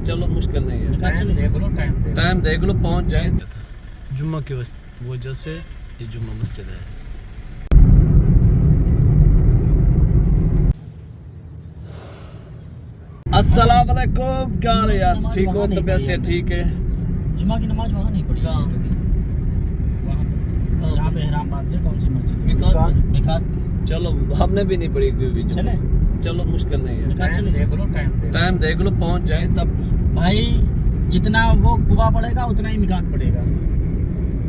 चलो मुश्किल नहीं है, टाइम देख लो पहुंच जाए। जुम्मा की वजह से ये जुम्मा मस्जिद है। अस्सलाम वालेकुम, क्या हाल है यार? ठीक हो? तबीयत से ठीक है? जुम्मा की नमाज वहाँ नहीं पढ़ी जहाँ पे इहराम बांधते, कौन सी मस्जिद? मिकात। चलो हमने भी नहीं पढ़ी कभी। चले चलो मुश्किल नहीं है, टाइम देख लो पहुंच जाए तब। भाई जितना वो कुबा पड़ेगा उतना ही मिकात पड़ेगा।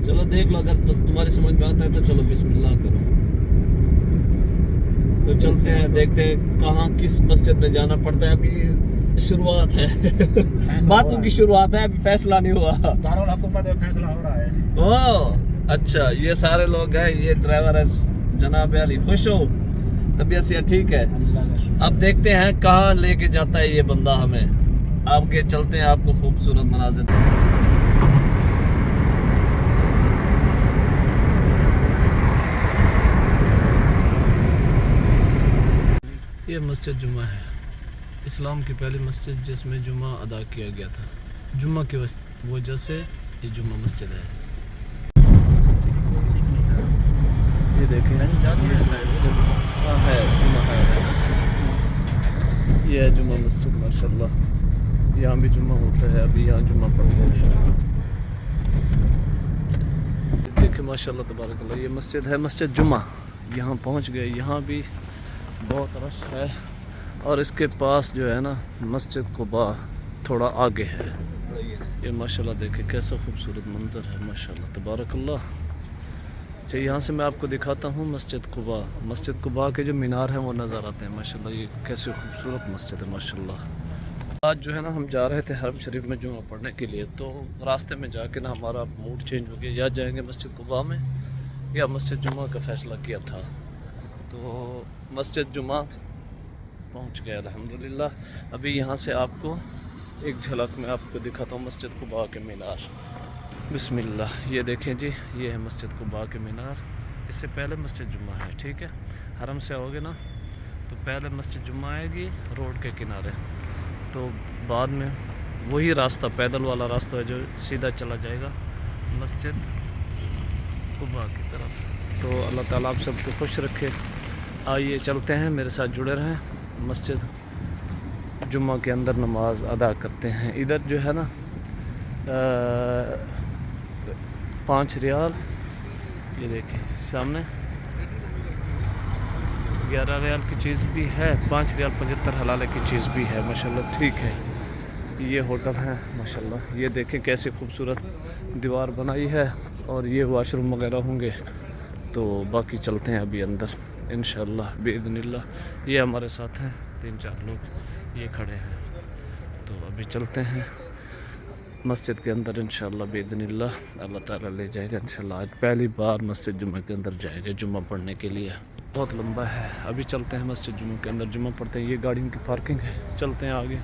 चलो देख लो, अगर तुम्हारी समझ में आता है तो चलो बिस्मिल्लाह करो। तो चलते हैं, देखते हैं कहाँ किस मस्जिद में जाना पड़ता है। अभी शुरुआत है बातों की शुरुआत है, अभी फैसला नहीं हुआ। दारुल हुकूमत में फैसला हो रहा है। ओ अच्छा, ये सारे लोग हैं, ये ड्राइवर है जनाब अली। खुश हो? तबीयत से ठीक है? अब देखते हैं कहाँ लेके जाता है ये बंदा हमें। आगे चलते हैं, आपको खूबसूरत मनाजिर। ये मस्जिद जुम्मा है, इस्लाम की पहली मस्जिद जिसमें जुम्मा अदा किया गया था। जुम्मा की वजह से ये जुम्मा मस्जिद है। ये देखें, हाँ है जुम्मा है। ये है जुम्मा मस्जिद, माशाल्लाह। यहाँ भी जुम्मा होता है, अभी यहाँ जुम्मा पढ़ते हैं। देखें माशाल्लाह तबारकल्लाह, ये मस्जिद है, मस्जिद जुम्मा। यहाँ पहुँच गए, यहाँ भी बहुत रश है। और इसके पास जो है ना मस्जिद कुबा थोड़ा आगे है। ये माशाल्लाह देखें कैसा खूबसूरत मंजर है, माशाल्लाह तबारकल्लाह। अच्छा, यहाँ से मैं आपको दिखाता हूँ मस्जिद कुबा। मस्जिद कुबा के जो मीनार हैं वो नज़र आते हैं, माशाल्लाह। ये कैसी खूबसूरत मस्जिद है, माशाल्लाह। आज जो है ना हम जा रहे थे हरम शरीफ में जुम्मा पढ़ने के लिए, तो रास्ते में जाके ना हमारा मूड चेंज हो गया, या जाएंगे मस्जिद कुबा में या मस्जिद जुम्मा का फ़ैसला किया था। तो मस्जिद जुम्मा पहुंच गया अल्हम्दुलिल्लाह। अभी यहाँ से आपको एक झलक में आपको दिखाता हूँ मस्जिद कुबा के मीनार। बिस्मिल्लाह, ये देखें जी, ये है मस्जिद कुबा के मीनार। इससे पहले मस्जिद जुम्मा है, ठीक है। हरम से आओगे ना तो पहले मस्जिद जुम्मा आएगी रोड के किनारे, तो बाद में वही रास्ता, पैदल वाला रास्ता है जो सीधा चला जाएगा मस्जिद कुबा की तरफ। तो अल्लाह ताला आप सबको खुश रखे। आइए चलते हैं, मेरे साथ जुड़े रहें। मस्जिद जुम्मा के अंदर नमाज अदा करते हैं। इधर जो है ना 5 रियाल, ये देखें सामने 11 रियाल की चीज़ भी है, 5 रियाल 75 हलाले की चीज़ भी है, माशाल्लाह। ठीक है, ये होटल है माशाल्लाह। ये देखें कैसे खूबसूरत दीवार बनाई है, और ये वॉशरूम वगैरह होंगे। तो बाकी चलते हैं अभी अंदर इंशाअल्लाह बिइज़्निल्लाह। ये हमारे साथ हैं 3-4 लोग, ये खड़े हैं। तो अभी चलते हैं मस्जिद के अंदर इंशाअल्लाह बिइज़्निल्लाह। अल्लाह ताला ले जाएगा इंशाअल्लाह। आज पहली बार मस्जिद जुम्मे के अंदर जाएंगे जुम्मा पढ़ने के लिए। बहुत लंबा है, अभी चलते हैं मस्जिद जुम्मे के अंदर, जुम्मा पढ़ते हैं। ये गाड़ियों की पार्किंग है, चलते हैं आगे।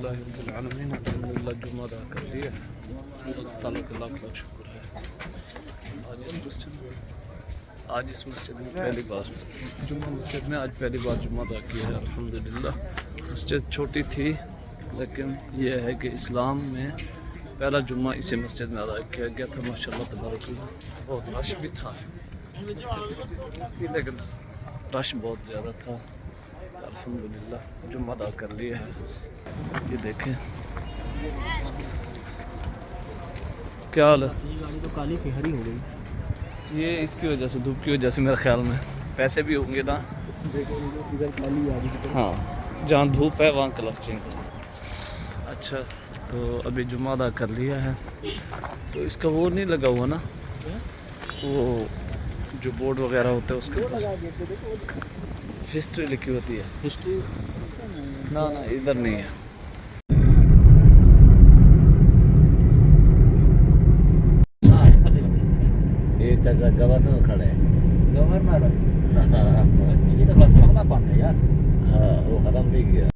अल्हम्दुलिल्लाह जुम्मा अदा कर लिया। अल्लाह ताला का लाख लाख शुक्र है। आज इस मस्जिद में पहली बार जुम्मा मस्जिद में आज पहली बार जुम्मा अदा किया है अल्हम्दुलिल्लाह। मस्जिद छोटी थी लेकिन ये है कि इस्लाम में पहला जुम्मा इसी मस्जिद में अदा किया गया था। माशाल्लाह तबारकल्लाह बहुत रश भी था लेकिन रश बहुत ज़्यादा था। अल्हम्दुलिल्लाह जुम्मा अदा कर लिया है। ये देखें क्या हाल है। ये गाड़ी तो काली थी हरी हो गई। ये इसकी वजह से धूप की वजह से मेरे ख्याल में पैसे भी होंगे ना। देखो इधर काली आ गई। हाँ जहाँ धूप है वहाँ कलर चेंज। अच्छा तो अभी जुम्मा अदा कर लिया है तो इसका वो नहीं लगा हुआ ना, वो जो बोर्ड वगैरह होता है उसके ऊपर हिस्ट्री लिखी होती है। हिस्ट्री ना ना इधर नहीं है। ये तक गवर्नर खड़े हैं। गवर्नर हाँ ये तो बस सगला पान है यार। वो खत्म नहीं किया।